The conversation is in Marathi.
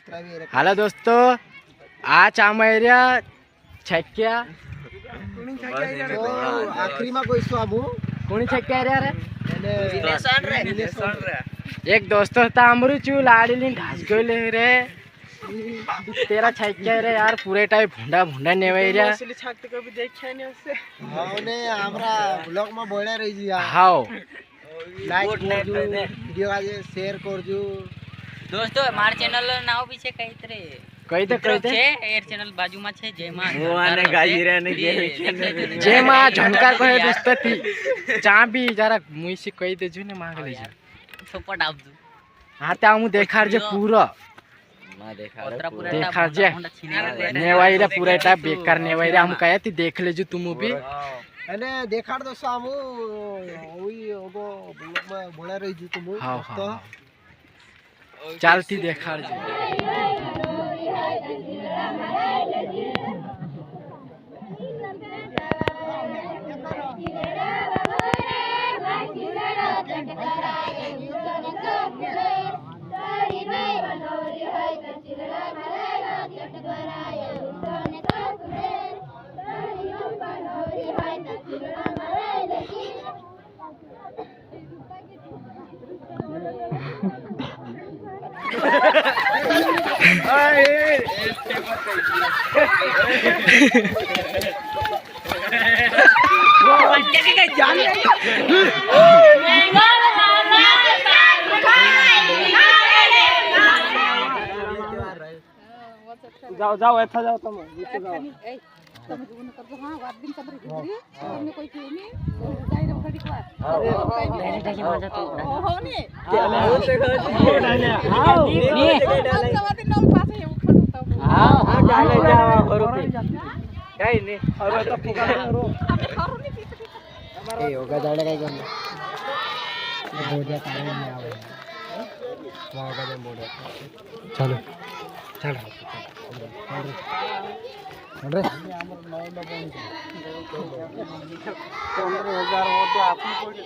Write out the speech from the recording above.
हेलो दोस्तों आज आमरिया छक्या आखरी में कोई स्वाबू कोणी छक्या रे एक दोस्त था अमरू चू लाडीली ढास गले रे तेरा छक्या रे यार पूरे टाइम भुंडा भुंडा नेवई रे असली छाकते कभी देखा नहीं उससे हां ने हमरा ब्लॉग में बोला रही जी हां लाइक वीडियो का शेयर करजू दोस्तों हमार चैनल नाव पीछे कहितरे कहिते छे एयर चैनल बाजू में छे जय मां मोने गाजी रे ने जय मां झनकार कहे दोस्त थी चा भी जरा मुई से कहि देजू ने मांग लेजू सपोर्ट आपजू हां ता मु देखार जे पूरा ना देखार जे नेवाई रे पूरा टाइप बेकार नेवाई रे हम कहती देख लेजू तुम भी अने देखार दो सामू ओई ओगो ब्लॉग में बोला रही जू तुम तो चलती देखार जे जाओ जाओ ऐसा जाओ तुम नीचे जाओ तुम गुण कर दो हां वाद दिन सबरी गुजरी तुमने कोई की नहीं जाई रे खड़ी क्लास नहीं नहीं मजा तो हो नी हां नी सवादी नल पास है उखड़ तब हां हां डाले जावा करो काई नहीं और तो पुकार रो खारो नी ए होगा जाने काय करना बोझा काहे नहीं आवे वहां का जो बोझा चलो चल अरे हमर 9 में पहुंच 15000 हो तो आपन कोई